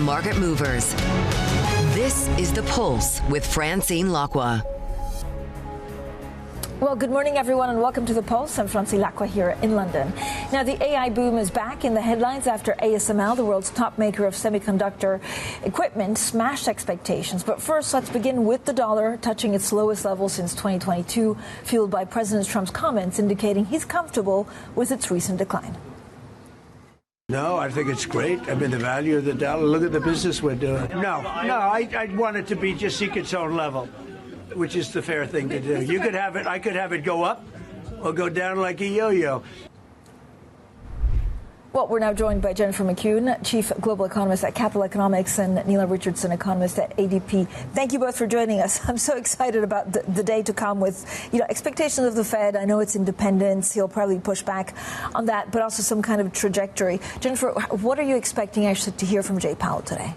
market movers. This is The Pulse with Francine Lacqua. Well, good morning, everyone, and welcome to The Pulse. I'm Francine Lacqua here in London. Now, the AI boom is back in the headlines after ASML, the world's top maker of semiconductor equipment, smashed expectations. But first, let's begin with the dollar touching its lowest level since 2022, fueled by President Trump's comments indicating he's comfortable with its recent decline. No, I think it's great. I mean, the value of the dollar, look at the business we're doing. No, I want it to be just seek its own level, which is the fair thing to do. You could have it, I could have it go up or go down like a yo-yo. Well, we're now joined by Jennifer McKeown, Chief Global Economist at Kaplan Economics, and Nela Richardson, Economist at ADP. Thank you both for joining us. I'm so excited about the day to come with, expectations of the Fed. I know it's independence. He'll probably push back on that, but also some kind of trajectory. Jennifer, what are you expecting actually to hear from Jay Powell today?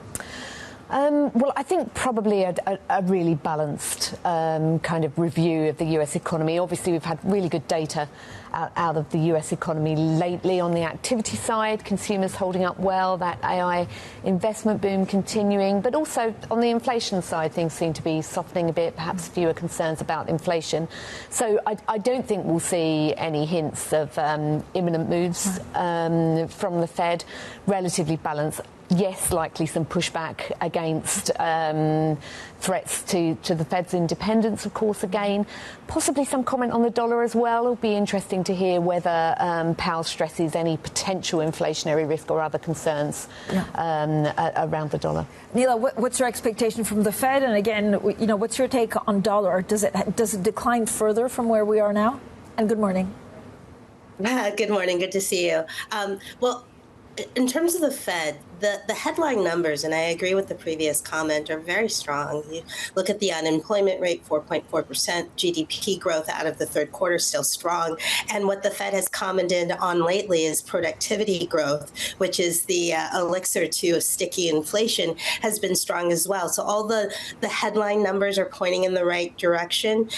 Well, I think probably a really balanced kind of review of the US economy. Obviously, we've had really good data out of the US economy lately on the activity side, consumers holding up well, that AI investment boom continuing, but also on the inflation side, things seem to be softening a bit, perhaps fewer concerns about inflation. So I don't think we'll see any hints of imminent moves from the Fed, relatively balanced. Yes, likely some pushback against threats to the Fed's independence, of course, again. Possibly some comment on the dollar as well. It'll be interesting to hear whether Powell stresses any potential inflationary risk or other concerns around the dollar. Nela, what's your expectation from the Fed? And again, what's your take on dollar? Does it decline further from where we are now? And good morning. Good morning. Good to see you. Well, in terms of the Fed, the headline numbers, and I agree with the previous comment, are very strong. You look at the unemployment rate, 4.4%, GDP growth out of the third quarter still strong. And what the Fed has commented on lately is productivity growth, which is the elixir to sticky inflation, has been strong as well. So all the headline numbers are pointing in the right direction.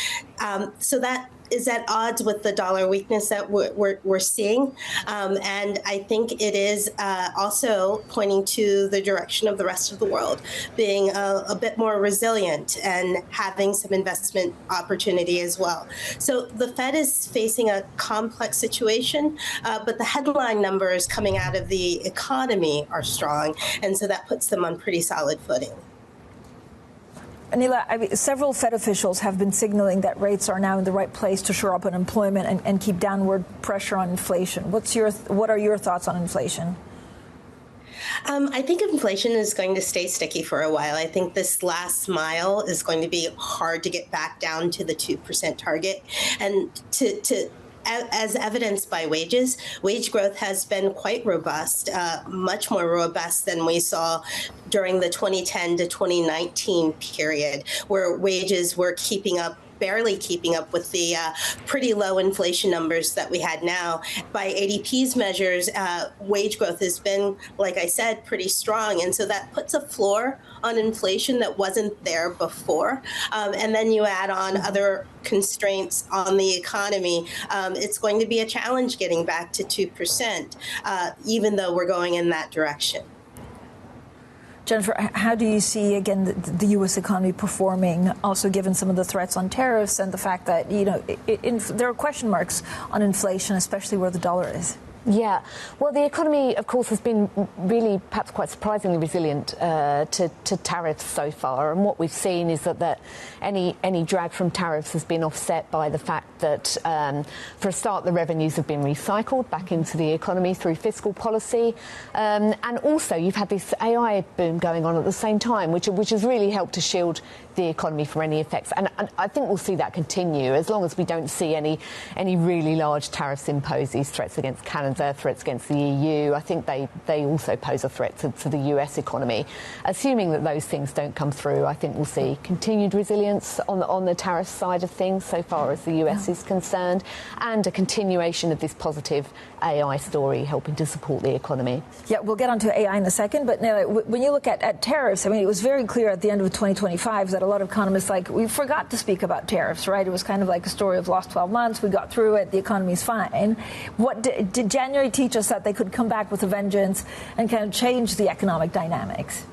So that is at odds with the dollar weakness that we're seeing. And I think it is also pointing to the direction of the rest of the world being a bit more resilient and having some investment opportunity as well. So the Fed is facing a complex situation, but the headline numbers coming out of the economy are strong. And so that puts them on pretty solid footing. Nela, several Fed officials have been signaling that rates are now in the right place to shore up unemployment and keep downward pressure on inflation. What are your thoughts on inflation? I think inflation is going to stay sticky for a while. I think this last mile is going to be hard to get back down to the 2% target. And as evidenced by wages, wage growth has been quite robust, much more robust than we saw during the 2010 to 2019 period, where wages were barely keeping up with the pretty low inflation numbers that we had now. By ADP's measures, wage growth has been, like I said, pretty strong. And so that puts a floor on inflation that wasn't there before. And then you add on other constraints on the economy. It's going to be a challenge getting back to 2%, even though we're going in that direction. Jennifer, how do you see, again, the U.S. economy performing, also given some of the threats on tariffs and the fact that, there are question marks on inflation, especially where the dollar is? Yeah. Well, the economy, of course, has been really perhaps quite surprisingly resilient to tariffs so far. And what we've seen is that any drag from tariffs has been offset by the fact that, for a start, the revenues have been recycled back into the economy through fiscal policy. And also, you've had this AI boom going on at the same time, which has really helped to shield the economy from any effects. And I think we'll see that continue as long as we don't see any really large tariffs imposed, these threats against Canada, threats against the EU. I think they also pose a threat to the US economy. Assuming that those things don't come through, I think we'll see continued resilience on the tariff side of things so far as the US is concerned, and a continuation of this positive AI story helping to support the economy. Yeah, we'll get onto AI in a second, but now, when you look at tariffs, I mean, it was very clear at the end of 2025 that a lot of economists, we forgot to speak about tariffs, right? It was kind of like a story of lost 12 months. We got through it. The economy's fine. What did January teach us that they could come back with a vengeance and kind of change the economic dynamics?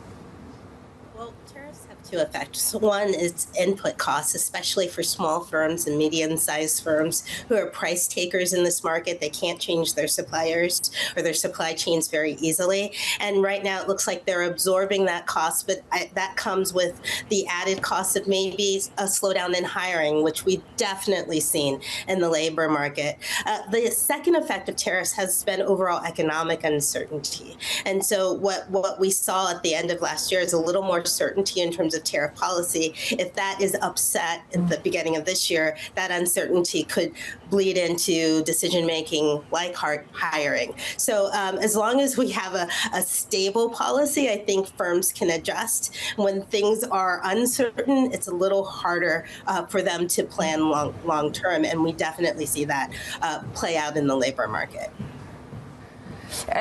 two effects. One is input costs, especially for small firms and medium-sized firms who are price takers in this market. They can't change their suppliers or their supply chains very easily. And right now it looks like they're absorbing that cost, but that comes with the added cost of maybe a slowdown in hiring, which we've definitely seen in the labor market. The second effect of tariffs has been overall economic uncertainty. And so what we saw at the end of last year is a little more certainty in terms of tariff policy. If that is upset at the beginning of this year, that uncertainty could bleed into decision-making like hiring. So as long as we have a stable policy, I think firms can adjust. When things are uncertain, it's a little harder for them to plan long term. And we definitely see that play out in the labor market.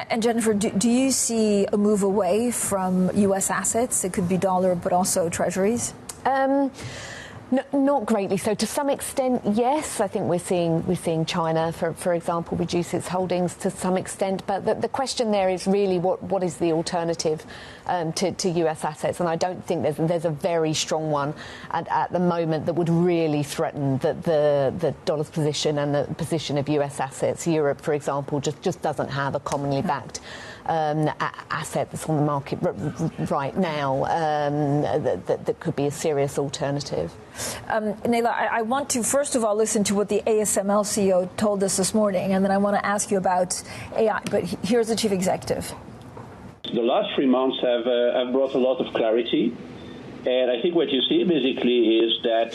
And Jennifer, do you see a move away from U.S. assets? It could be dollar, but also treasuries? Not greatly. So to some extent, yes. I think we're seeing China, for example, reduce its holdings to some extent. But the question there is really what is the alternative to US assets? And I don't think there's a very strong one at the moment that would really threaten the dollar's position and the position of US assets. Europe, for example, just doesn't have a commonly backed asset that's on the market right now that could be a serious alternative. Nela, I want to first of all listen to what the ASML CEO told us this morning, and then I want to ask you about AI. But here's the chief executive. The last 3 months have brought a lot of clarity. And I think what you see basically is that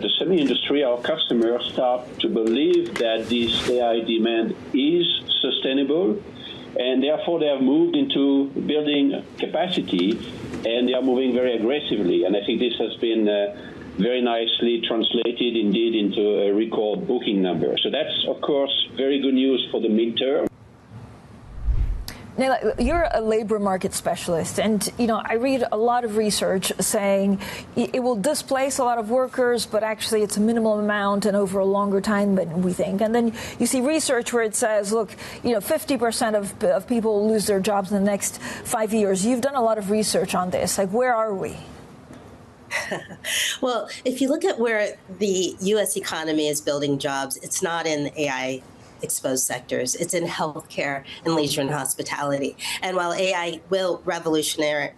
the semi-industry, our customers, start to believe that this AI demand is sustainable. And therefore, they have moved into building capacity, and they are moving very aggressively. And I think this has been very nicely translated, indeed, into a record booking number. So that's, of course, very good news for the midterm. Nela, you're a labor market specialist, and I read a lot of research saying it will displace a lot of workers, but actually it's a minimal amount and over a longer time than we think. And then you see research where it says, look, 50% of people lose their jobs in the next 5 years. You've done a lot of research on this. Like, where are we? Well, if you look at where the U.S. economy is building jobs, it's not in AI exposed sectors. It's in healthcare and leisure and hospitality. And while AI will revolutionize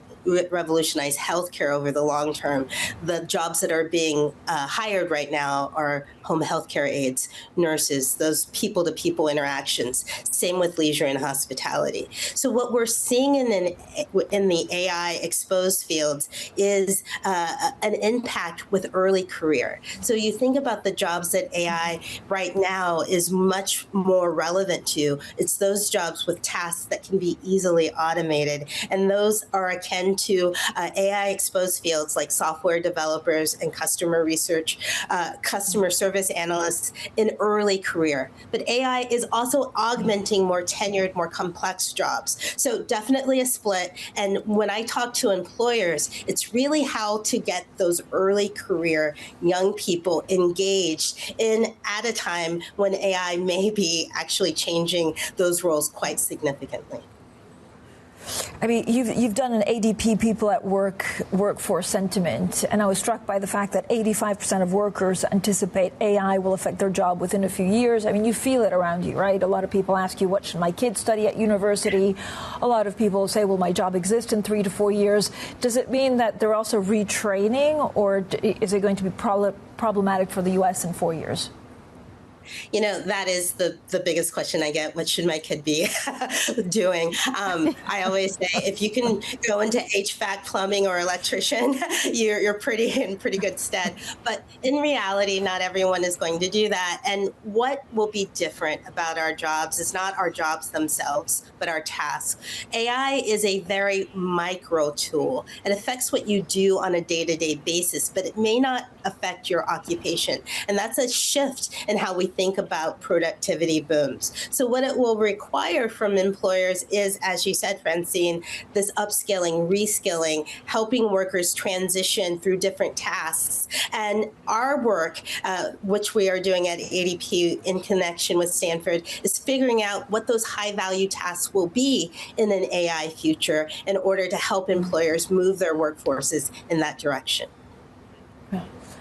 healthcare over the long term, the jobs that are being hired right now are home healthcare aides, nurses, those people-to-people interactions. Same with leisure and hospitality. So what we're seeing in the AI exposed fields is an impact with early career. So you think about the jobs that AI right now is much more relevant to. It's those jobs with tasks that can be easily automated, and those are akin to AI exposed fields like software developers and customer research, customer service analysts in early career. But AI is also augmenting more tenured, more complex jobs. So definitely a split. And when I talk to employers, it's really how to get those early career young people engaged at a time when AI may be actually changing those roles quite significantly. I mean, you've done an ADP People at Work workforce sentiment, and I was struck by the fact that 85% of workers anticipate AI will affect their job within a few years. I mean, you feel it around you, right? A lot of people ask you, what should my kids study at university? A lot of people say, will my job exist in 3 to 4 years? Does it mean that they're also retraining, or is it going to be problematic for the U.S. in 4 years? That is the biggest question I get. What should my kid be doing? I always say, if you can go into HVAC, plumbing, or electrician, you're in pretty good stead. But in reality, not everyone is going to do that. And what will be different about our jobs is not our jobs themselves, but our tasks. AI is a very micro tool. It affects what you do on a day-to-day basis, but it may not affect your occupation. And that's a shift in how we think about productivity booms. So what it will require from employers is, as you said, Francine, this upskilling, reskilling, helping workers transition through different tasks. And our work, which we are doing at ADP in connection with Stanford, is figuring out what those high-value tasks will be in an AI future in order to help employers move their workforces in that direction.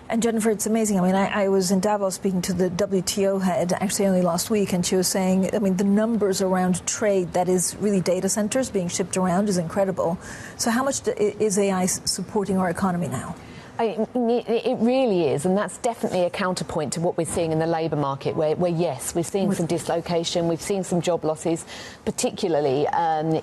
And Jennifer, it's amazing. I mean, I was in Davos speaking to the WTO head actually only last week, and she was saying, I mean, the numbers around trade that is really data centers being shipped around is incredible. So how much is AI supporting our economy now? It really is, and that's definitely a counterpoint to what we're seeing in the labour market, where yes, we're seeing some dislocation, we've seen some job losses, particularly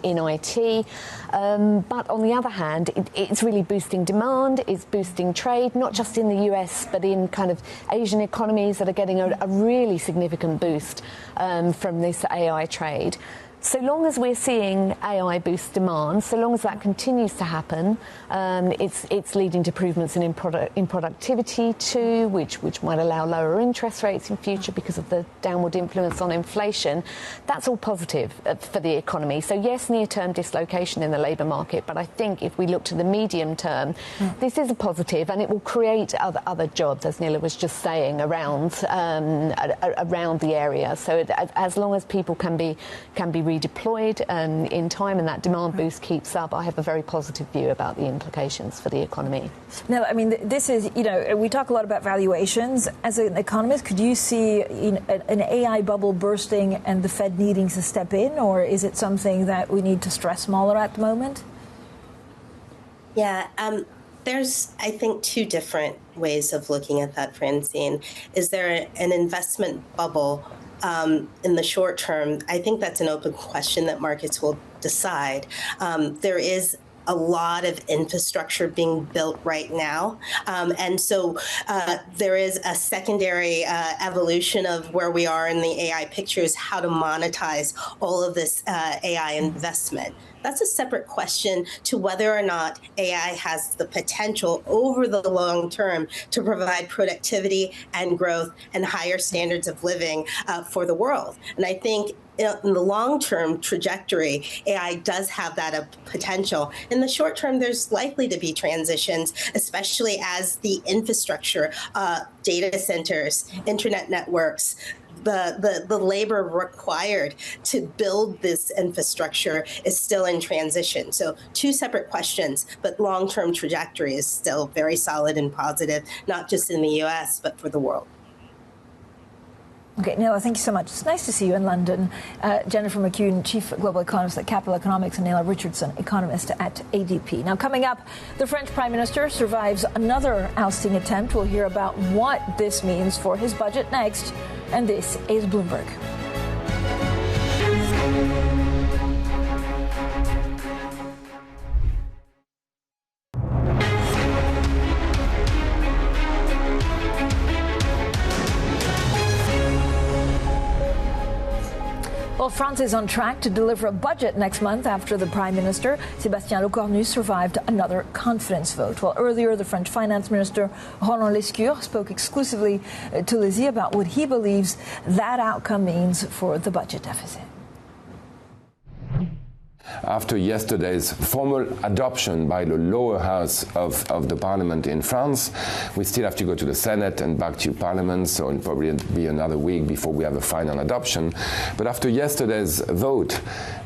in IT. But on the other hand, it's really boosting demand, it's boosting trade, not just in the US, but in kind of Asian economies that are getting a really significant boost from this AI trade. So long as we're seeing AI boost demand, so long as that continues to happen, it's leading to improvements in productivity too, which might allow lower interest rates in future because of the downward influence on inflation. That's all positive for the economy. So yes, near-term dislocation in the labour market, but I think if we look to the medium term, this is a positive, and it will create other jobs, as Nela was just saying, around the area. So as long as people can be redeployed in time and that demand boost keeps up, I have a very positive view about the implications for the economy. Now, I mean, this is, we talk a lot about valuations. As an economist, could you see an AI bubble bursting and the Fed needing to step in, or is it something that we need to stress smaller at the moment? Yeah, there's, I think, two different ways of looking at that, Francine. Is there an investment bubble in the short term? I think that's an open question that markets will decide. There is a lot of infrastructure being built right now. And so there is a secondary evolution of where we are in the AI picture, is how to monetize all of this AI investment. That's a separate question to whether or not AI has the potential over the long term to provide productivity and growth and higher standards of living for the world. And I think in the long-term trajectory, AI does have that potential. In the short term, there's likely to be transitions, especially as the infrastructure, data centers, internet networks, the labor required to build this infrastructure is still in transition. So two separate questions, but long-term trajectory is still very solid and positive, not just in the US, but for the world. Okay, Nela, thank you so much. It's nice to see you in London. Jennifer McKeown, Chief Global Economist at Kaplan Economics, and Nela Richardson, Economist at ADP. Now, coming up, the French Prime Minister survives another ousting attempt. We'll hear about what this means for his budget next. And this is Bloomberg. Well, France is on track to deliver a budget next month after the Prime Minister, Sébastien Lecornu, survived another confidence vote. Well, earlier, the French Finance Minister, Roland Lescure, spoke exclusively to Lizzie about what he believes that outcome means for the budget deficit. After yesterday's formal adoption by the lower house of the parliament in France, we still have to go to the Senate and back to Parliament, so it'll probably be another week before we have a final adoption. But after yesterday's vote,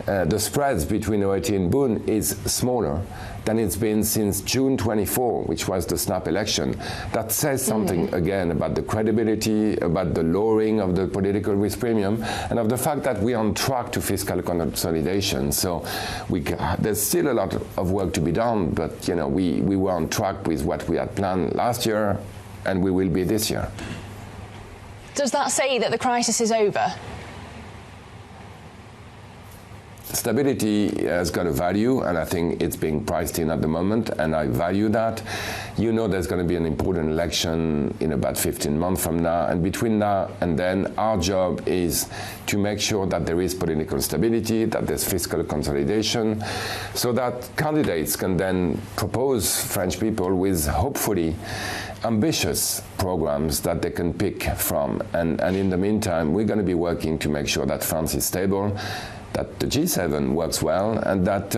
the spreads between Ghiretti and Boone is smaller than it's been since June 24, which was the snap election. That says something, again, about the credibility, about the lowering of the political risk premium, and of the fact that we're on track to fiscal consolidation. So there's still a lot of work to be done, but we were on track with what we had planned last year, and we will be this year. Does that say that the crisis is over? Stability has got a value, and I think it's being priced in at the moment, and I value that. You know there's going to be an important election in about 15 months from now, and between now and then, our job is to make sure that there is political stability, that there's fiscal consolidation, so that candidates can then propose French people with hopefully ambitious programs that they can pick from. And in the meantime, we're going to be working to make sure that France is stable, that the G7 works well, and that,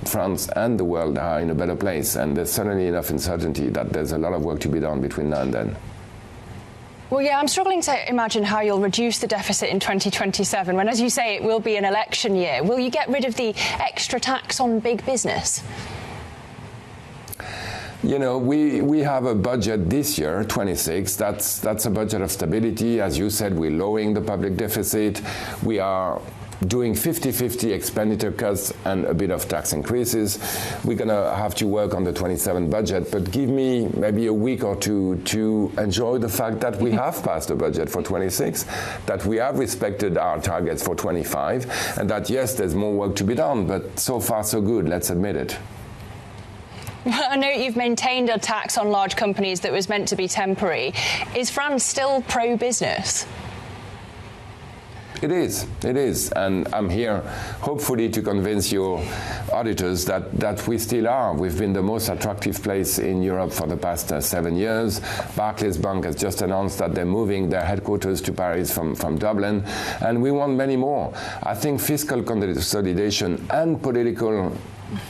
France and the world are in a better place. And there's certainly enough uncertainty that there's a lot of work to be done between now and then. Well, yeah, I'm struggling to imagine how you'll reduce the deficit in 2027 when, as you say, it will be an election year. Will you get rid of the extra tax on big business? You know, we have a budget this year, 26. That's a budget of stability. As you said, we're lowering the public deficit. We are doing 50-50 expenditure cuts and a bit of tax increases. We're going to have to work on the 27 budget, but give me maybe a week or two to enjoy the fact that we have passed a budget for 26, that we have respected our targets for 25, and that, yes, there's more work to be done, but so far so good, let's admit it. I know you've maintained a tax on large companies that was meant to be temporary. Is France still pro-business? It is, and I'm here hopefully to convince your auditors that we still are. We've been the most attractive place in Europe for the past 7 years. Barclays Bank has just announced that they're moving their headquarters to Paris from Dublin, and we want many more. I think fiscal consolidation and political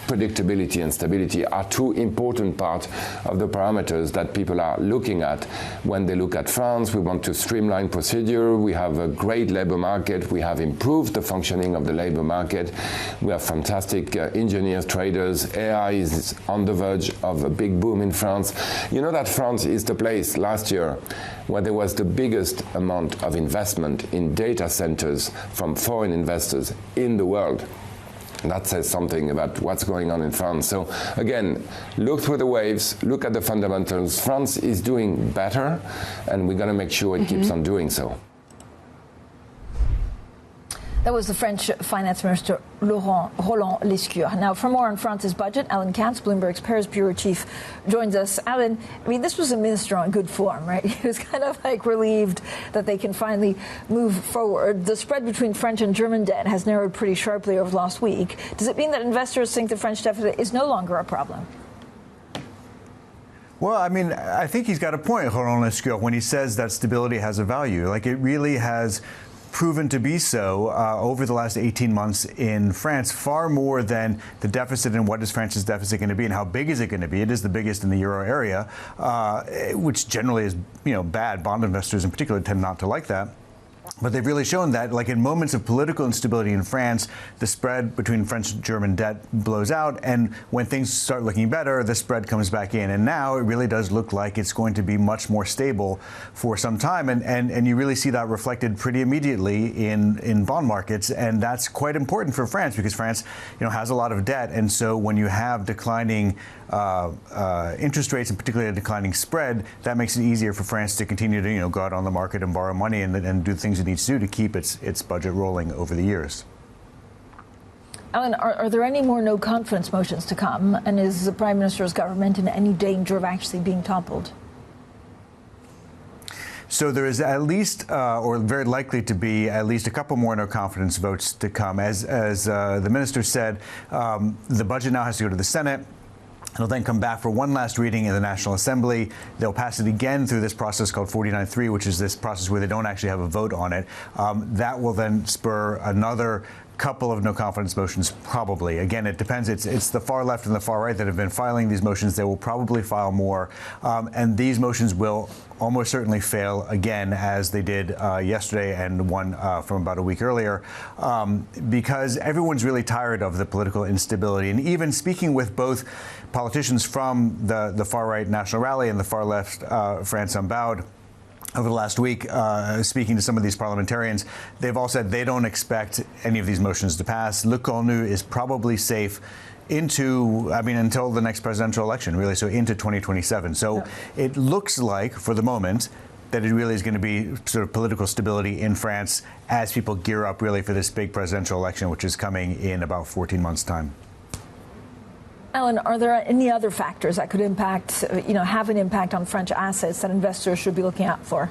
predictability and stability are two important parts of the parameters that people are looking at when they look at France. We want to streamline procedure. We have a great labor market. We have improved the functioning of the labor market. We have fantastic engineers, traders. AI is on the verge of a big boom in France. You know that France is the place last year where there was the biggest amount of investment in data centers from foreign investors in the world. That says something about what's going on in France. So again, look through the waves, look at the fundamentals. France is doing better, and we're going to make sure it keeps on doing so. That was the French Finance Minister Roland Lescure. Now, for more on France's budget, Alan Katz, Bloomberg's Paris bureau chief, joins us. Alan, I mean, this was a minister on good form, right? He was kind of like relieved that they can finally move forward. The spread between French and German debt has narrowed pretty sharply over the last week. Does it mean that investors think the French deficit is no longer a problem? Well, I mean, I think he's got a point, Roland Lescure, when he says that stability has a value. Like, it really has proven to be so over the last 18 months in France, far more than the deficit and what is France's deficit going to be and how big is it going to be. It is the biggest in the euro area, which generally is, bad. Bond investors in particular tend not to like that. But they've really shown that, like in moments of political instability in France, the spread between French and German debt blows out, and when things start looking better, the spread comes back in. And now it really does look like it's going to be much more stable for some time, and you really see that reflected pretty immediately in bond markets, and that's quite important for France because France, has a lot of debt, and so when you have declining interest rates and particularly a declining spread, that makes it easier for France to continue to go out on the market and borrow money and do things it needs to do to keep its budget rolling over the years. Alan, are there any more no confidence motions to come, and is the Prime Minister's government in any danger of actually being toppled? So there is at least, or very likely to be, at least a couple more no confidence votes to come. As the minister said, the budget now has to go to the Senate. It'll then come back for one last reading in the National Assembly. They'll pass it again through this process called 49.3, which is this process where they don't actually have a vote on it. That will then spur another couple of no confidence motions, probably. Again, it depends. It's the far left and the far right that have been filing these motions. They will probably file more, and these motions will almost certainly fail again, as they did yesterday and one from about a week earlier, because everyone's really tired of the political instability. And even speaking with both politicians from the far right National Rally and the far left France Unbowed over the last week, speaking to some of these parliamentarians, they've all said they don't expect any of these motions to pass. Le Cornu is probably safe until the next presidential election, really, so into 2027. So it looks like, for the moment, that it really is going to be sort of political stability in France as people gear up really for this big presidential election, which is coming in about 14 months' time. Alan, are there any other factors that could impact, have an impact on French assets that investors should be looking out for?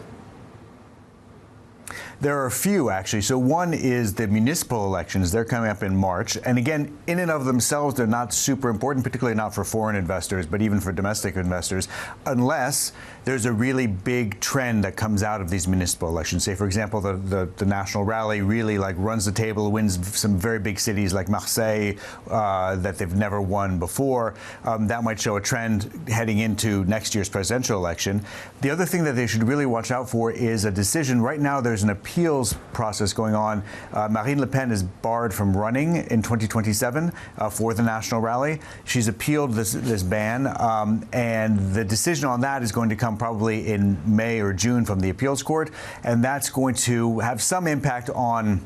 There are a few, actually. So one is the municipal elections. They're coming up in March. And again, in and of themselves, they're not super important, particularly not for foreign investors, but even for domestic investors, unless there's a really big trend that comes out of these municipal elections. Say, for example, the National Rally really runs the table, wins some very big cities like Marseille that they've never won before. That might show a trend heading into next year's presidential election. The other thing that they should really watch out for is a decision. Right now, there's an appeals process going on. Marine Le Pen is barred from running in 2027 for the National Rally. She's appealed this ban, and the decision on that is going to come probably in May or June from the appeals court, and that's going to have some impact on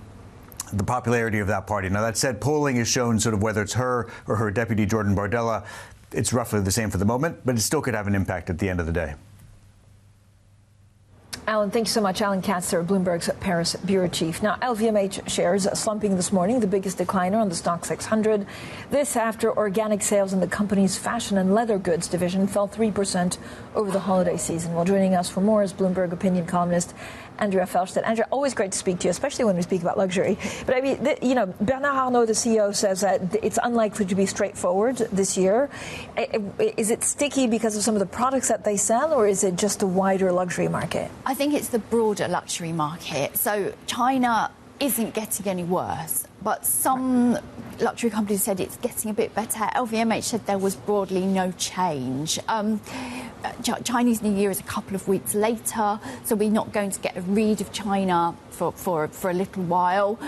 the popularity of that party. Now, that said, polling has shown sort of whether it's her or her deputy, Jordan Bardella, it's roughly the same for the moment, but it still could have an impact at the end of the day. Alan, thank you so much. Alan Katzer, Bloomberg's Paris bureau chief. Now, LVMH shares slumping this morning, the biggest decliner on the stock 600. This after organic sales in the company's fashion and leather goods division fell 3% over the holiday season. Well, joining us for more is Bloomberg opinion columnist Andrea Felstedt. Andrea, always great to speak to you, especially when we speak about luxury. But I mean, Bernard Arnault, the CEO, says that it's unlikely to be straightforward this year. Is it sticky because of some of the products that they sell, or is it just a wider luxury market? I think it's the broader luxury market. So China isn't getting any worse, but some luxury companies said it's getting a bit better. LVMH said there was broadly no change. Chinese New Year is a couple of weeks later, so we're not going to get a read of China for a little while.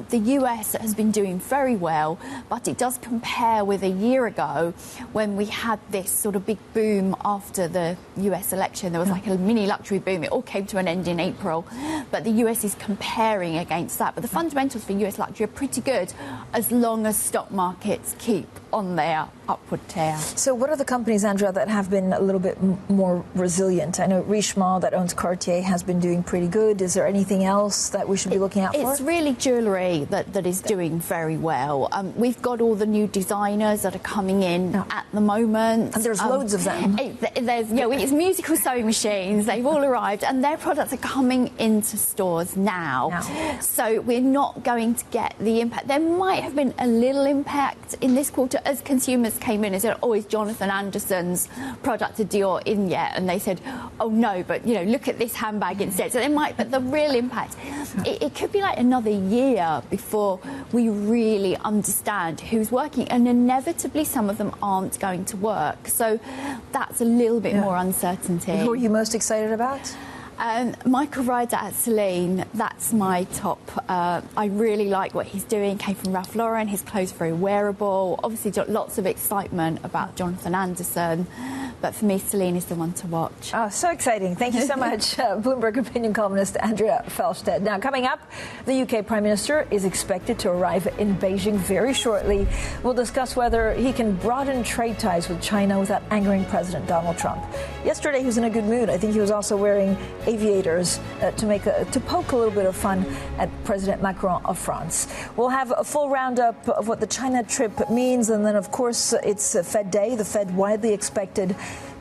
The US has been doing very well, but it does compare with a year ago when we had this sort of big boom after the US election. There was like a mini luxury boom. It all came to an end in April, but the US is comparing against that. But the fundamentals for US luxury are pretty good as long as stock markets keep on their upward tear. So what are the companies, Andrea, that have been a little bit more resilient? I know Richemont, that owns Cartier, has been doing pretty good. Is there anything else that we should be looking out for? It's really jewellery that is doing very well. We've got all the new designers that are coming in at the moment. And there's loads of them. It's musical sewing machines. They've all arrived, and their products are coming into stores now. So we're not going to get the impact. There might have been a little impact in this quarter as consumers came in and said, oh, is Jonathan Anderson's product to Dior in yet? And they said, oh, no, but, look at this handbag instead. So they might, but the real impact, it could be like another year before we really understand who's working. And inevitably, some of them aren't going to work. So that's a little bit more uncertainty. Who are you most excited about? Michael Ryder at Celine, that's my top. I really like what he's doing. Came from Ralph Lauren. His clothes are very wearable. Obviously, lots of excitement about Jonathan Anderson. But for me, Celine is the one to watch. Oh, so exciting. Thank you so much, Bloomberg opinion columnist Andrea Felstedt. Now, coming up, the UK Prime Minister is expected to arrive in Beijing very shortly. We'll discuss whether he can broaden trade ties with China without angering President Donald Trump. Yesterday, he was in a good mood. I think he was also wearing aviators to poke a little bit of fun at President Macron of France. We'll have a full roundup of what the China trip means, and then, of course, it's Fed Day. The Fed widely expected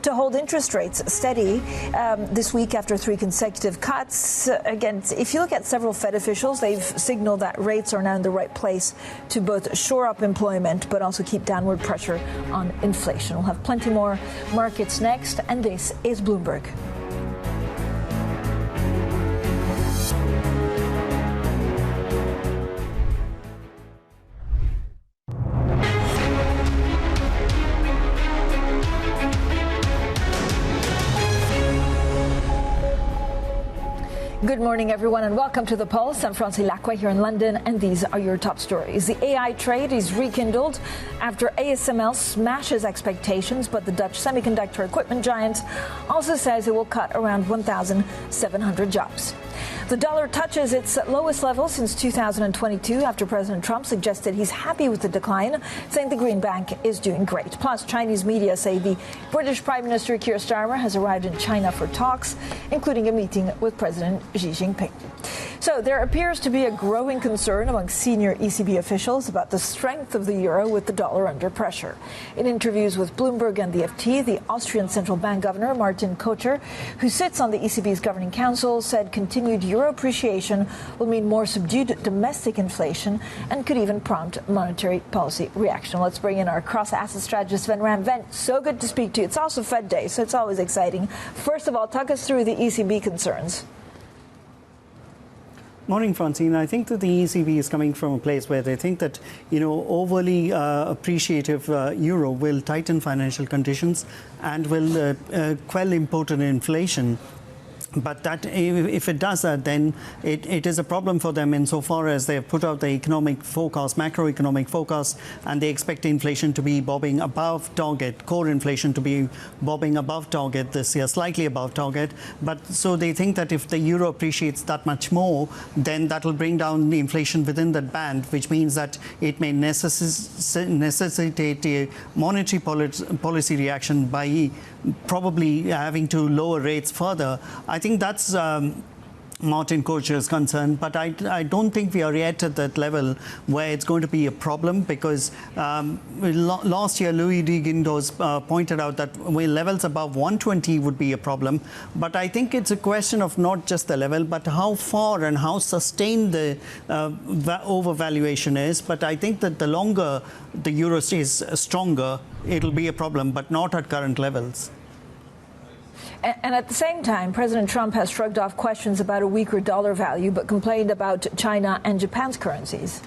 to hold interest rates steady this week after 3 consecutive cuts. Again, if you look at several Fed officials, they've signaled that rates are now in the right place to both shore up employment but also keep downward pressure on inflation. We'll have plenty more markets next, and this is Bloomberg. Good morning, everyone, and welcome to The Pulse. I'm Francine Lacqua here in London, and these are your top stories. The AI trade is rekindled after ASML smashes expectations, but the Dutch semiconductor equipment giant also says it will cut around 1,700 jobs. The dollar touches its lowest level since 2022 after President Trump suggested he's happy with the decline, saying the greenback is doing great. Plus, Chinese media say the British Prime Minister Keir Starmer has arrived in China for talks, including a meeting with President Xi Jinping. So there appears to be a growing concern among senior ECB officials about the strength of the euro with the dollar under pressure. In interviews with Bloomberg and the FT, the Austrian Central Bank Governor Martin Kocher, who sits on the ECB's Governing Council, said continued euro appreciation will mean more subdued domestic inflation and could even prompt monetary policy reaction. Let's bring in our cross-asset strategist, Sven Ram. Sven, so good to speak to you. It's also Fed Day, so it's always exciting. First of all, talk us through the ECB concerns. Morning, Francine. I think that the ECB is coming from a place where they think that, overly appreciative euro will tighten financial conditions and will quell imported inflation. But that if it does that, then it is a problem for them insofar as they have put out the economic forecast, macroeconomic forecast, and they expect inflation to be bobbing above target, core inflation to be bobbing above target this year, slightly above target. But so they think that if the euro appreciates that much more, then that will bring down the inflation within that band, which means that it may necessitate a monetary policy reaction by probably having to lower rates further. I think that's Martin Kocher's concern, but I don't think we are yet at that level where it's going to be a problem, because last year Louis de Guindos pointed out that levels above 120 would be a problem. But I think it's a question of not just the level, but how far and how sustained the overvaluation is. But I think that the longer the euro stays stronger, it'll be a problem, but not at current levels. And at the same time, President Trump has shrugged off questions about a weaker dollar value, but complained about China and Japan's currencies.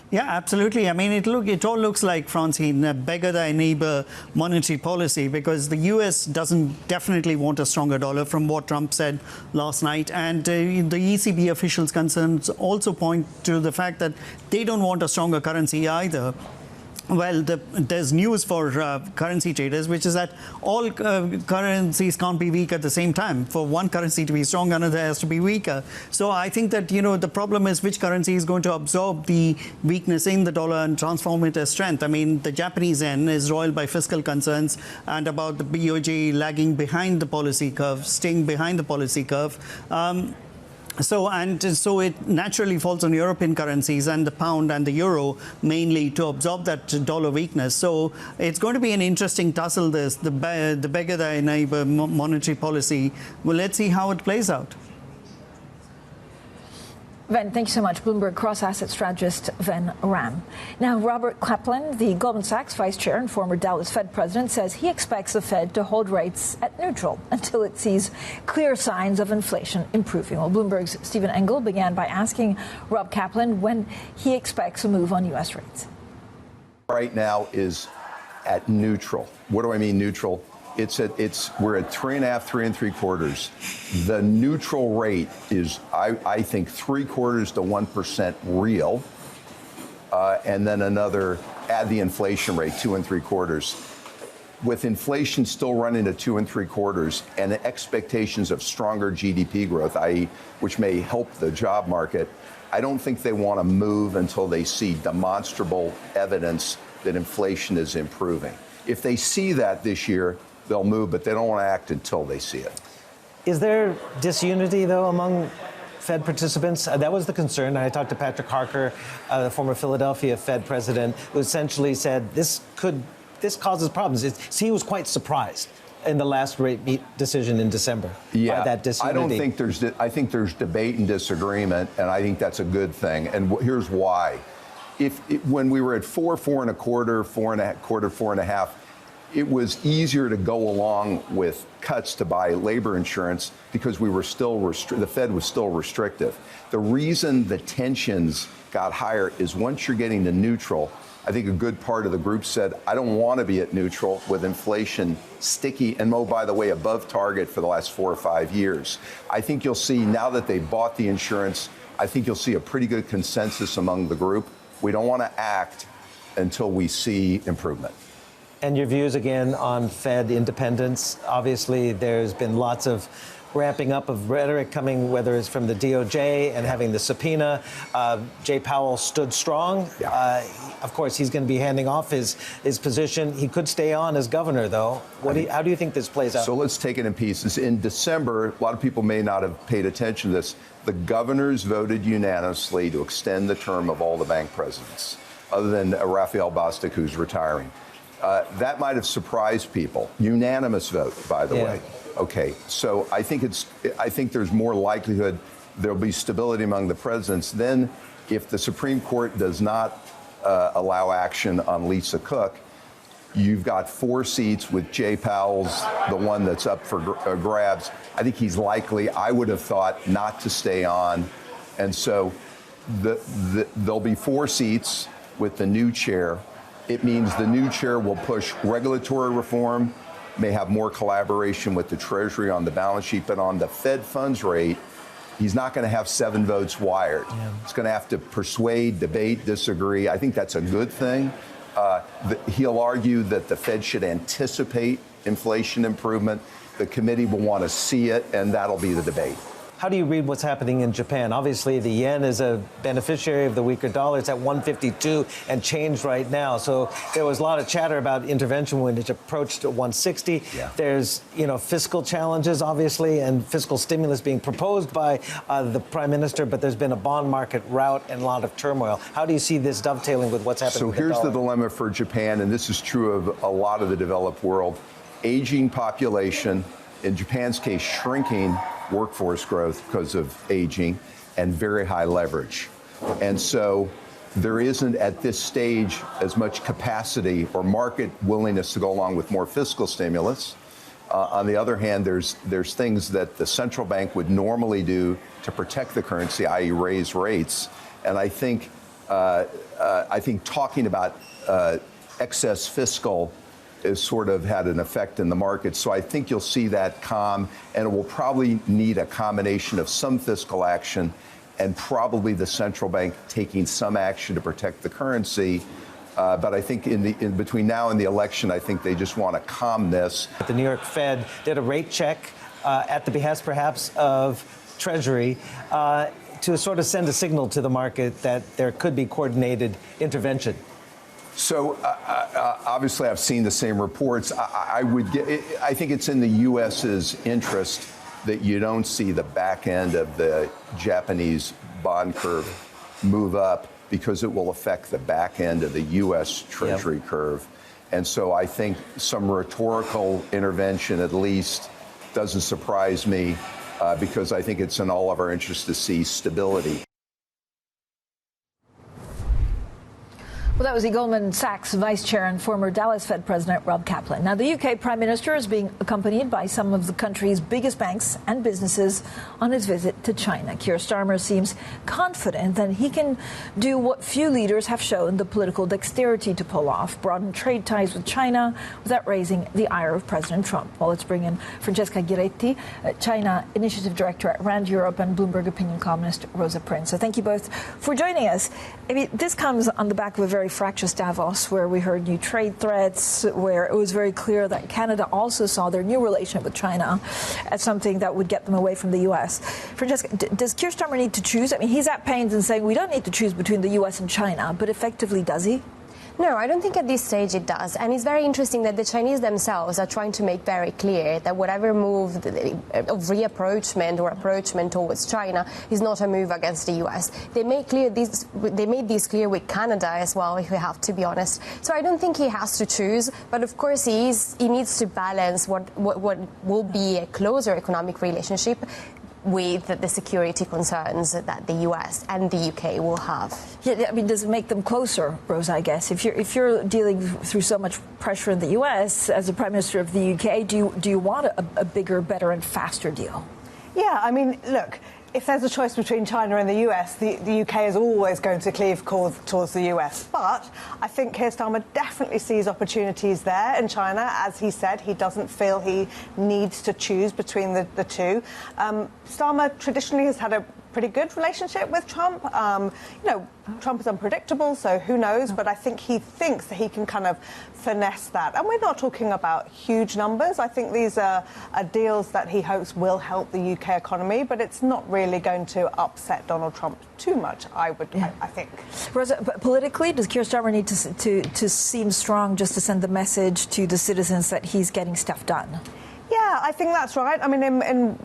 Yeah, absolutely. I mean, it all looks like, Francine, a beggar thy neighbor monetary policy, because the U.S. doesn't definitely want a stronger dollar from what Trump said last night. And the ECB officials' concerns also point to the fact that they don't want a stronger currency either. Well, there's news for currency traders, which is that all currencies can't be weak at the same time. For one currency to be strong, another has to be weaker. So I think that, the problem is which currency is going to absorb the weakness in the dollar and transform it as strength. I mean, the Japanese yen is roiled by fiscal concerns and about the BOJ lagging behind the policy curve, staying behind the policy curve. So it naturally falls on European currencies and the pound and the euro mainly to absorb that dollar weakness. So it's going to be an interesting tussle, the beggar thy neighbor monetary policy. Well, let's see how it plays out. Ven, thank you so much. Bloomberg cross-asset strategist Sven Ram. Now, Robert Kaplan, the Goldman Sachs vice chair and former Dallas Fed president, says he expects the Fed to hold rates at neutral until it sees clear signs of inflation improving. Well, Bloomberg's Stephen Engel began by asking Rob Kaplan when he expects a move on U.S. rates. Right now is at neutral. What do I mean neutral? We're at 3.5, 3 3/4. The neutral rate is, I think, 3/4 to 1% real, and then another, add the inflation rate, 2 3/4. With inflation still running at 2 3/4 and the expectations of stronger GDP growth, i.e., which may help the job market, I don't think they want to move until they see demonstrable evidence that inflation is improving. If they see that this year, they'll move, but they don't want to act until they see it. Is there disunity, though, among Fed participants? That was the concern. I talked to Patrick Harker, the former Philadelphia Fed president, who essentially said this causes problems. He was quite surprised in the last rate decision in December by that disunity. I think there's debate and disagreement, and I think that's a good thing. And here's why. When we were at 4, 4 1/4, 4 1/4, 4 1/2, it was easier to go along with cuts to buy labor insurance because we were still the Fed was still restrictive. The reason the tensions got higher is once you're getting to neutral, I think a good part of the group said, I don't want to be at neutral with inflation sticky and, oh, by the way, above target for the last 4 or 5 years. I think you'll see, now that they bought the insurance, I think you'll see a pretty good consensus among the group. We don't want to act until we see improvement. And your views again on Fed independence? Obviously, there's been lots of ramping up of rhetoric coming, whether it's from the DOJ and having the subpoena. Jay Powell stood strong. Yeah. Of course, he's going to be handing off his position. He could stay on as governor, though. How do you think this plays out? So let's take it in pieces. In December, a lot of people may not have paid attention to this. The governors voted unanimously to extend the term of all the bank presidents, other than Raphael Bostic, who's retiring. That might have surprised people. Unanimous vote, by the way. Okay, so I think there's more likelihood there'll be stability among the presidents. Then, if the Supreme Court does not allow action on Lisa Cook, you've got 4 seats with Jay Powell's the one that's up for grabs. I think he's likely, I would have thought, not to stay on. And so there'll be 4 seats with the new chair. It means the new chair will push regulatory reform, may have more collaboration with the Treasury on the balance sheet, but on the Fed funds rate, he's not going to have 7 votes wired. Yeah. He's going to have to persuade, debate, disagree. I think that's a good thing. He'll argue that the Fed should anticipate inflation improvement. The committee will want to see it, and that'll be the debate. How do you read what's happening in Japan? Obviously, the yen is a beneficiary of the weaker dollar. It's at 152 and change right now. So there was a lot of chatter about intervention when it approached 160. Yeah. There's, fiscal challenges, obviously, and fiscal stimulus being proposed by the Prime Minister. But there's been a bond market rout and a lot of turmoil. How do you see this dovetailing with what's happening with the dollar? So here's the dilemma for Japan, and this is true of a lot of the developed world. Aging population, in Japan's case, shrinking workforce growth because of aging, and very high leverage. And so there isn't at this stage as much capacity or market willingness to go along with more fiscal stimulus. On the other hand, there's things that the central bank would normally do to protect the currency, i.e. raise rates. And I think talking about excess fiscal has sort of had an effect in the market. So I think you'll see that calm, and it will probably need a combination of some fiscal action and probably the central bank taking some action to protect the currency. But I think in between now and the election, I think they just want to calm this. The New York Fed did a rate check at the behest, perhaps, of Treasury to sort of send a signal to the market that there could be coordinated intervention. So obviously, I've seen the same reports. I think it's in the U.S.'s interest that you don't see the back end of the Japanese bond curve move up, because it will affect the back end of the U.S. Treasury curve. And so I think some rhetorical intervention, at least, doesn't surprise me, because I think it's in all of our interest to see stability. Well, that was the Goldman Sachs Vice Chair and former Dallas Fed President Rob Kaplan. Now, the UK Prime Minister is being accompanied by some of the country's biggest banks and businesses on his visit to China. Keir Starmer seems confident that he can do what few leaders have shown the political dexterity to pull off, broaden trade ties with China without raising the ire of President Trump. Well, let's bring in Francesca Ghiretti, China Initiative Director at RAND Europe, and Bloomberg opinion columnist Rosa. So thank you both for joining us. I mean, this comes on the back of a very fractious Davos, where we heard new trade threats, where it was very clear that Canada also saw their new relationship with China as something that would get them away from the U.S. Francesca, does Keir Starmer need to choose? I mean, he's at pains in saying we don't need to choose between the U.S. and China, but effectively, does he? No, I don't think at this stage it does. And it's very interesting that the Chinese themselves are trying to make very clear that whatever move of reapproachment or approachment towards China is not a move against the U.S. They made this clear with Canada as well, if we have to be honest. So I don't think he has to choose. But of course, he needs to balance what will be a closer economic relationship with the security concerns that the U.S. and the U.K. will have. Yeah, I mean, does it make them closer, Rosa, I guess? If you're dealing through so much pressure in the U.S. as the Prime Minister of the U.K., do you want a bigger, better and faster deal? Yeah, I mean, look, if there's a choice between China and the US, the UK is always going to cleave towards the US. But I think Keir Starmer definitely sees opportunities there in China. As he said, he doesn't feel he needs to choose between the two. Starmer traditionally has had a pretty good relationship with Trump. Trump is unpredictable, so who knows? But I think he thinks that he can kind of finesse that. And we're not talking about huge numbers. I think these are deals that he hopes will help the UK economy, but it's not really going to upset Donald Trump too much, I think. Rosa, politically, does Keir Starmer need to seem strong just to send the message to the citizens that he's getting stuff done? Yeah, I think that's right. I mean,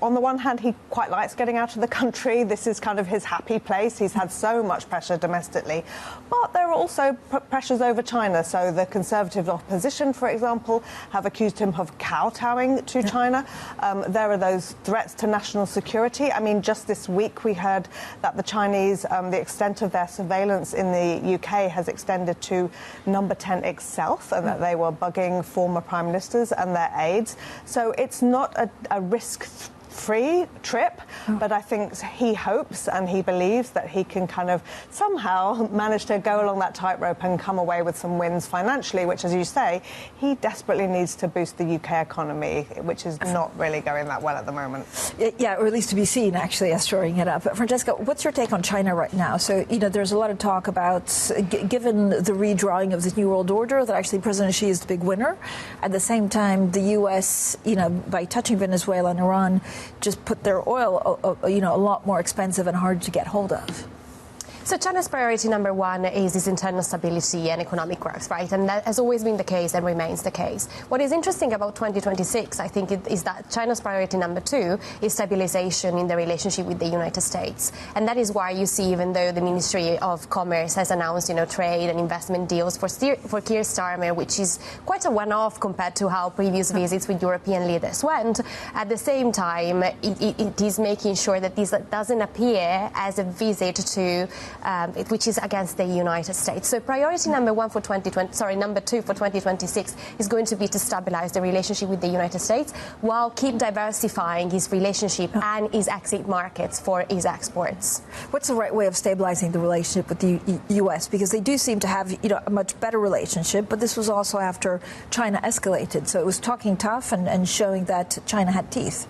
on the one hand, he quite likes getting out of the country. This is kind of his happy place. He's had so much pressure domestically. But there are also pressures over China. So the Conservative opposition, for example, have accused him of kowtowing to China. There are those threats to national security. I mean, just this week we heard that the Chinese, the extent of their surveillance in the UK has extended to number 10 itself, and that they were bugging former prime ministers and their aides. So it's not a risk-free trip, but I think he hopes and he believes that he can kind of somehow manage to go along that tightrope and come away with some wins financially, which, as you say, he desperately needs to boost the UK economy, which is not really going that well at the moment. Yeah, or at least to be seen, actually, as shoring it up. Francesca, what's your take on China right now? So, there's a lot of talk about, given the redrawing of this New World Order, that actually President Xi is the big winner. At the same time, the U.S., by touching Venezuela and Iran, just put their oil, a lot more expensive and hard to get hold of. So China's priority number one is its internal stability and economic growth, right? And that has always been the case and remains the case. What is interesting about 2026, I think, is that China's priority number two is stabilization in the relationship with the United States. And that is why you see, even though the Ministry of Commerce has announced, trade and investment deals for Keir Starmer, which is quite a one-off compared to how previous visits with European leaders went, at the same time, it is making sure that this doesn't appear as a visit to which is against the United States. So priority number two for 2026 is going to be to stabilize the relationship with the United States while keep diversifying his relationship and his exit markets for his exports. What's the right way of stabilizing the relationship with the U.S.? Because they do seem to have, a much better relationship, but this was also after China escalated. So it was talking tough and showing that China had teeth.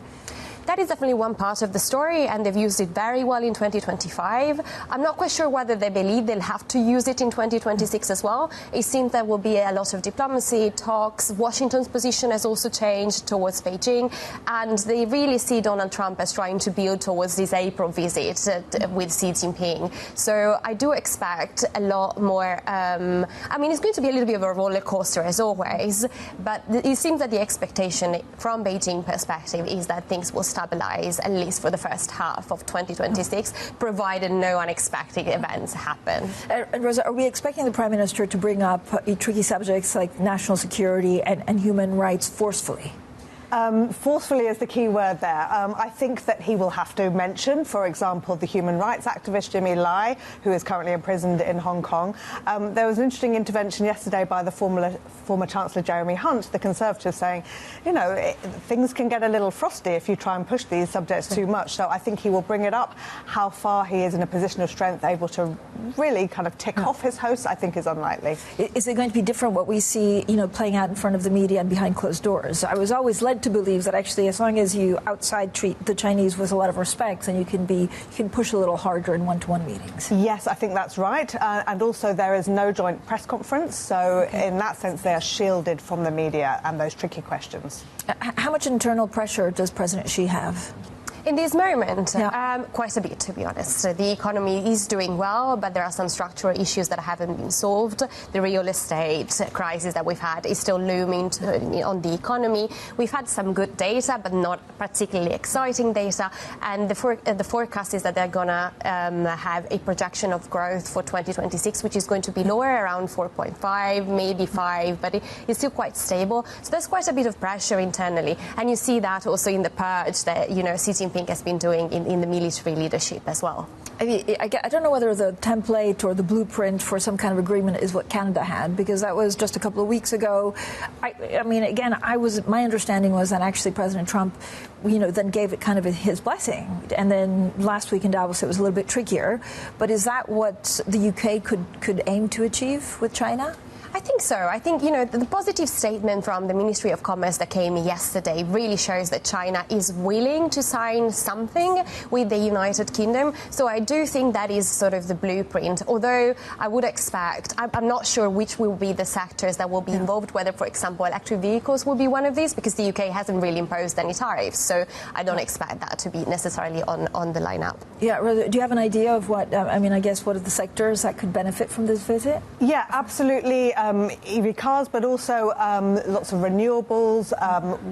That is definitely one part of the story, and they've used it very well in 2025. I'm not quite sure whether they believe they'll have to use it in 2026 as well. It seems there will be a lot of diplomacy, talks. Washington's position has also changed towards Beijing, and they really see Donald Trump as trying to build towards this April visit with Xi Jinping. So I do expect a lot more. It's going to be a little bit of a roller coaster as always, but it seems that the expectation from Beijing perspective is that things will stabilize at least for the first half of 2026, provided no unexpected events happen. And Rosa, are we expecting the Prime Minister to bring up tricky subjects like national security and human rights forcefully? Forcefully is the key word there. I think that he will have to mention, for example, the human rights activist Jimmy Lai, who is currently imprisoned in Hong Kong. There was an interesting intervention yesterday by the former Chancellor Jeremy Hunt, the Conservative, saying, things can get a little frosty if you try and push these subjects too much. So I think he will bring it up. How far he is in a position of strength, able to really kind of tick off his hosts, I think is unlikely. Is it going to be different what we see, playing out in front of the media and behind closed doors? I was always led to believe that actually, as long as you outside treat the Chinese with a lot of respect, then you can push a little harder in one-to-one meetings. Yes, I think that's right. And also there is no joint press conference. So in that sense, they are shielded from the media and those tricky questions. How much internal pressure does President Xi have? In this moment, quite a bit, to be honest. The economy is doing well, but there are some structural issues that haven't been solved. The real estate crisis that we've had is still looming on the economy. We've had some good data, but not particularly exciting data. And the forecast is that they're going to have a projection of growth for 2026, which is going to be lower, around 4.5, maybe 5, but it's still quite stable. So there's quite a bit of pressure internally. And you see that also in the purge that, Xi Jinping has been doing in the military leadership as well. I mean, I don't know whether the template or the blueprint for some kind of agreement is what Canada had, because that was just a couple of weeks ago. I mean, again, my understanding was that actually President Trump, then gave it kind of his blessing. And then last week in Davos, it was a little bit trickier. But is that what the UK could aim to achieve with China? I think so. I think, the positive statement from the Ministry of Commerce that came yesterday really shows that China is willing to sign something with the United Kingdom. So I do think that is sort of the blueprint, although I would expect, I'm not sure which will be the sectors that will be involved, whether, for example, electric vehicles will be one of these, because the UK hasn't really imposed any tariffs. So I don't expect that to be necessarily on the lineup. Yeah, Rosa, do you have an idea of what are the sectors that could benefit from this visit? Yeah, absolutely. EV cars, but also lots of renewables.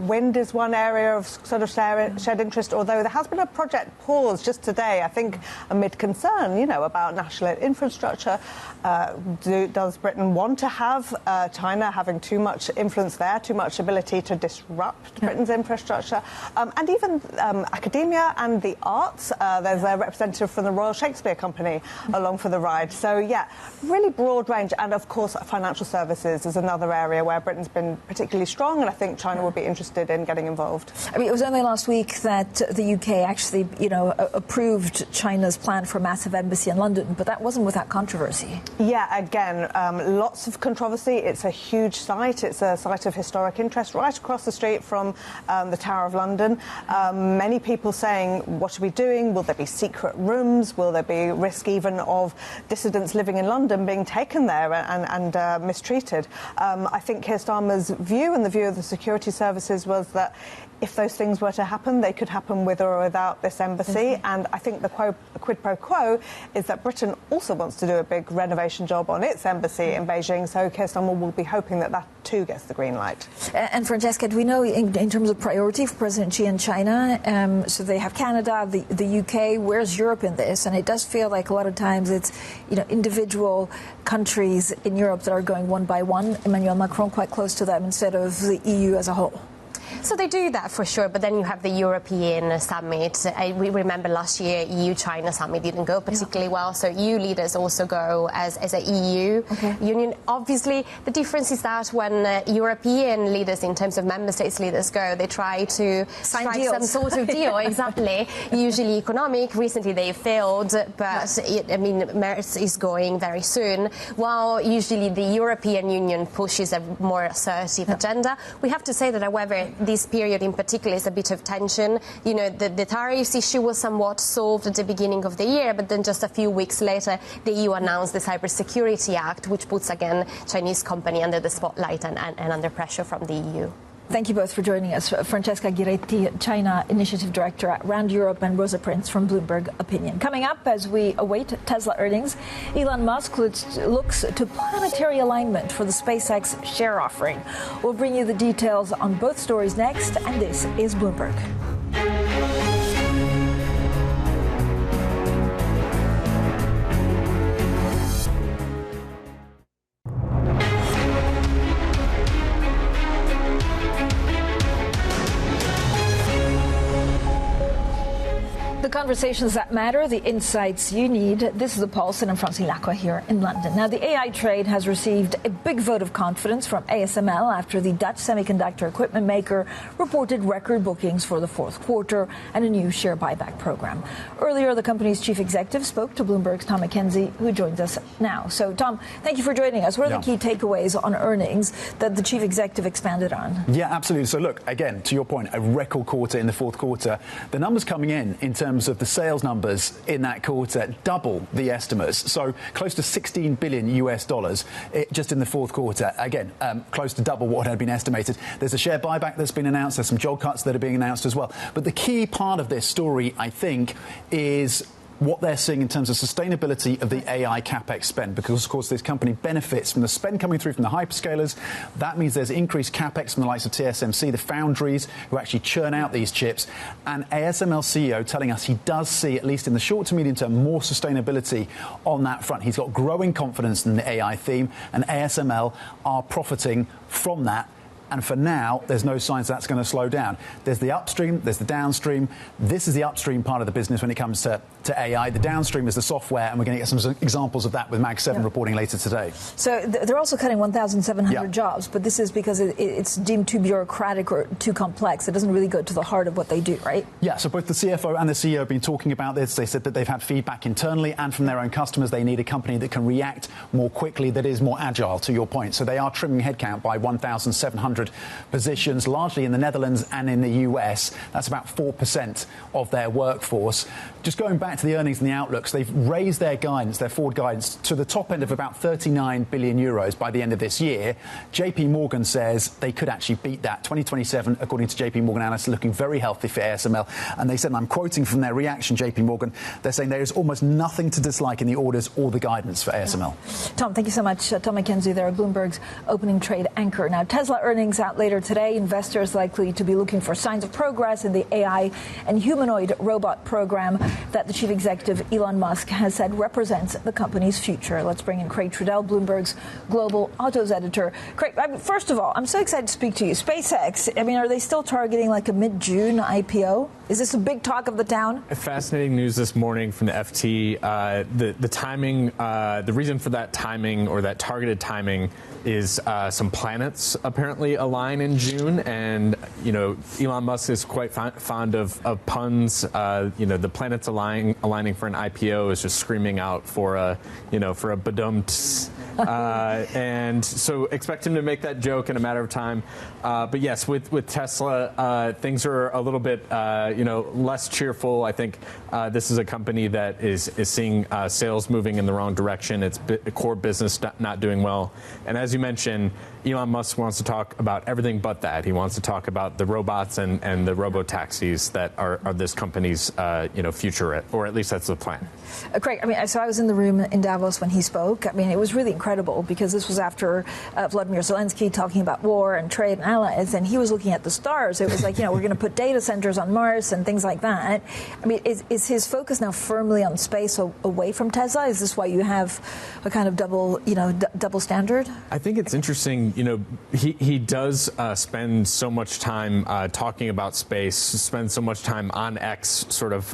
Wind is one area of sort of shared interest, although there has been a project pause just today, I think, amid concern, about national infrastructure. Does Britain want to have China having too much influence there, too much ability to disrupt Britain's infrastructure? And even academia and the arts. There's a representative from the Royal Shakespeare Company along for the ride. So, yeah, really broad range. And, of course, financial services is another area where Britain's been particularly strong, and I think China would be interested in getting involved. I mean, it was only last week that the UK actually, approved China's plan for a massive embassy in London, but that wasn't without controversy. Yeah, again, lots of controversy. It's a huge site. It's a site of historic interest right across the street from the Tower of London. Many people saying, what are we doing? Will there be secret rooms? Will there be risk even of dissidents living in London being taken there and mistreated? I think Keir Starmer's view and the view of the security services was that if those things were to happen, they could happen with or without this embassy. And I think the quid pro quo is that Britain also wants to do a big renovation job on its embassy in Beijing, so Keir Starmer will be hoping that that too gets the green light. And Francesca, do we know in terms of priority for President Xi and China, so they have Canada, the UK, where's Europe in this? And it does feel like a lot of times it's individual countries in Europe that are going one by one. Emmanuel Macron quite close to them instead of the EU as a whole. So they do that for sure, but then you have the European summit. We remember last year EU-China summit didn't go particularly well, so EU leaders also go as a EU union. Obviously, the difference is that when European leaders, in terms of member states leaders, go, they try to strike some sort of deal, exactly, usually economic. Recently they failed, but Merz is going very soon, while usually the European Union pushes a more assertive agenda. We have to say that, however, this period in particular is a bit of tension. The tariffs issue was somewhat solved at the beginning of the year, but then just a few weeks later, the EU announced the Cybersecurity Act, which puts, again, Chinese company under the spotlight and under pressure from the EU. Thank you both for joining us. Francesca Ghiretti, China Initiative Director at Round Europe, and Rosa Prince from Bloomberg Opinion. Coming up, as we await Tesla earnings, Elon Musk looks to planetary alignment for the SpaceX share offering. We'll bring you the details on both stories next, and this is Bloomberg. The conversations that matter, the insights you need. This is The Pulse, and I'm Francine Lacqua here in London. Now, the AI trade has received a big vote of confidence from ASML after the Dutch semiconductor equipment maker reported record bookings for the fourth quarter and a new share buyback program. Earlier, the company's chief executive spoke to Bloomberg's Tom McKenzie, who joins us now. So, Tom, thank you for joining us. What are the key takeaways on earnings that the chief executive expanded on? Yeah, absolutely. So, look, again, to your point, a record quarter in the fourth quarter. The numbers coming in terms of the sales numbers in that quarter, double the estimates. So close to $16 billion just in the fourth quarter. Again, close to double what had been estimated. There's a share buyback that's been announced. There's some job cuts that are being announced as well. But the key part of this story, I think, is what they're seeing in terms of sustainability of the AI capex spend, because, of course, this company benefits from the spend coming through from the hyperscalers. That means there's increased capex from the likes of TSMC, the foundries who actually churn out these chips. And ASML CEO telling us he does see, at least in the short to medium term, more sustainability on that front. He's got growing confidence in the AI theme, and ASML are profiting from that And for now, there's no signs that's going to slow down. There's the upstream, there's the downstream. This is the upstream part of the business when it comes to AI. The downstream is the software, and we're going to get some examples of that with Mag 7 reporting later today. So they're also cutting 1,700 jobs, but this is because it's deemed too bureaucratic or too complex. It doesn't really go to the heart of what they do, right? Yeah, so both the CFO and the CEO have been talking about this. They said that they've had feedback internally and from their own customers. They need a company that can react more quickly, that is more agile, to your point. So they are trimming headcount by 1,700 positions, largely in the Netherlands and in the US. That's about 4% of their workforce. Just going back to the earnings and the outlooks, they've raised their guidance, their forward guidance, to the top end of about 39 billion euros by the end of this year. JP Morgan says they could actually beat that. 2027, according to JP Morgan analysts, looking very healthy for ASML. And they said, and I'm quoting from their reaction, JP Morgan, they're saying there is almost nothing to dislike in the orders or the guidance for ASML. Tom, thank you so much. Tom McKenzie there, Bloomberg's opening trade anchor. Now, Tesla earnings out later today. Investors likely to be looking for signs of progress in the AI and humanoid robot program that the chief executive Elon Musk has said represents the company's future. Let's bring in Craig Trudell, Bloomberg's global autos editor. Craig, first of all, I'm so excited to speak to you. SpaceX, are they still targeting like a mid-June IPO? Is this a big talk of the town? Fascinating news this morning from the FT. The timing, the reason for that timing or that targeted timing is some planets apparently align in June, and Elon Musk is quite fond of puns. The planets aligning for an IPO is just screaming out for a badumts. And so expect him to make that joke in a matter of time. But yes, with Tesla, things are a little bit less cheerful. I think this is a company that is seeing sales moving in the wrong direction. Its core business not doing well. And as you mentioned, Elon Musk wants to talk about everything but that. He wants to talk about the robots and the robo-taxis that are this company's future, or at least that's the plan. Craig, so I was in the room in Davos when he spoke. It was really incredible because this was after Vladimir Zelensky talking about war and trade and allies, and he was looking at the stars. It was like, we're going to put data centers on Mars and things like that. Is his focus now firmly on space away from Tesla? Is this why you have a kind of double standard? I think it's interesting. He does spend so much time talking about space, spend so much time on X sort of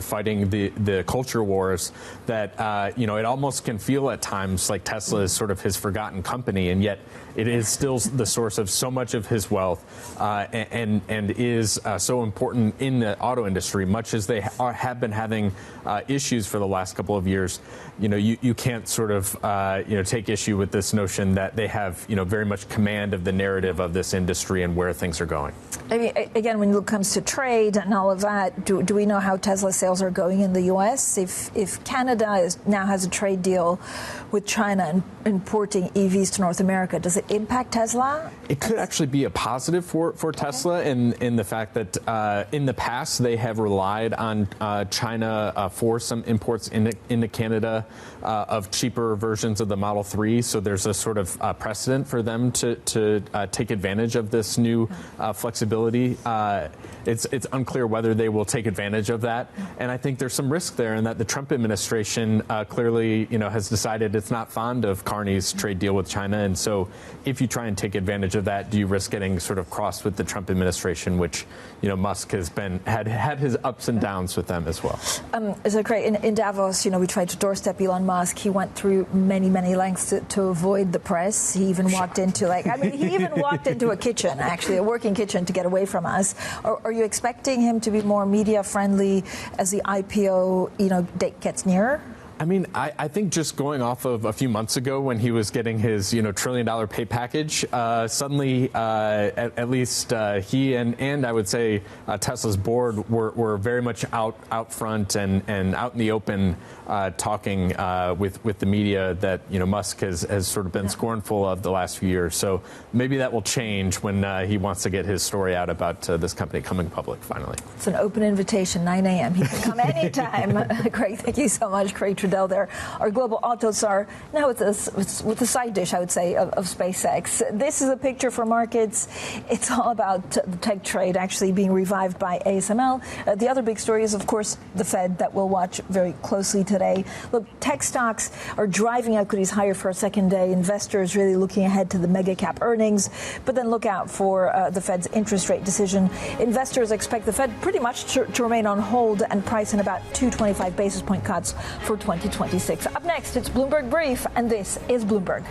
fighting the culture wars that, it almost can feel at times like Tesla is sort of his forgotten company, and yet it is still the source of so much of his wealth and is so important in the auto industry, much as they have been having issues for the last couple of years. You can't sort of, take issue with this notion that they have, very much command of the narrative of this industry and where things are going. Again, when it comes to trade and all of that, do we know how Tesla sales are going in the U.S.? If Canada now has a trade deal with China and importing EVs to North America, does it impact Tesla? It could actually be a positive for Tesla in the fact that in the past they have relied on China for some imports into Canada of cheaper versions of the Model 3. So there's a sort of precedent for them to take advantage of this new flexibility. It's unclear whether they will take advantage of that. And I think there's some risk there in that the Trump administration clearly, has decided it's not fond of Carney's trade deal with China. And so if you try and take advantage of that, do you risk getting sort of crossed with the Trump administration, which, Musk has had his ups and downs with them as well. So great. In Davos, we tried to doorstep Elon Musk. He went through many lengths to avoid the press. He even walked into a kitchen, actually, a working kitchen, to get away from us. Are you expecting him to be more media friendly as the IPO, date gets nearer? I think just going off of a few months ago when he was getting his, $1 trillion pay package, suddenly, at least he and I would say Tesla's board were very much out front and out in the open talking with the media that, Musk has sort of been scornful of the last few years. So maybe that will change when he wants to get his story out about this company coming public finally. It's an open invitation, 9 a.m. He can come anytime. Craig, thank you so much. Craig Trudell Citadel there. Our global autos are now with the side dish, I would say, of SpaceX. This is a picture for markets. It's all about the tech trade actually being revived by ASML. The other big story is, of course, the Fed that we'll watch very closely today. Look, tech stocks are driving equities higher for a second day. Investors really looking ahead to the mega cap earnings, but then look out for the Fed's interest rate decision. Investors expect the Fed pretty much to remain on hold and price in about 225 basis point cuts for 2026. Up next, it's Bloomberg Brief, and this is Bloomberg.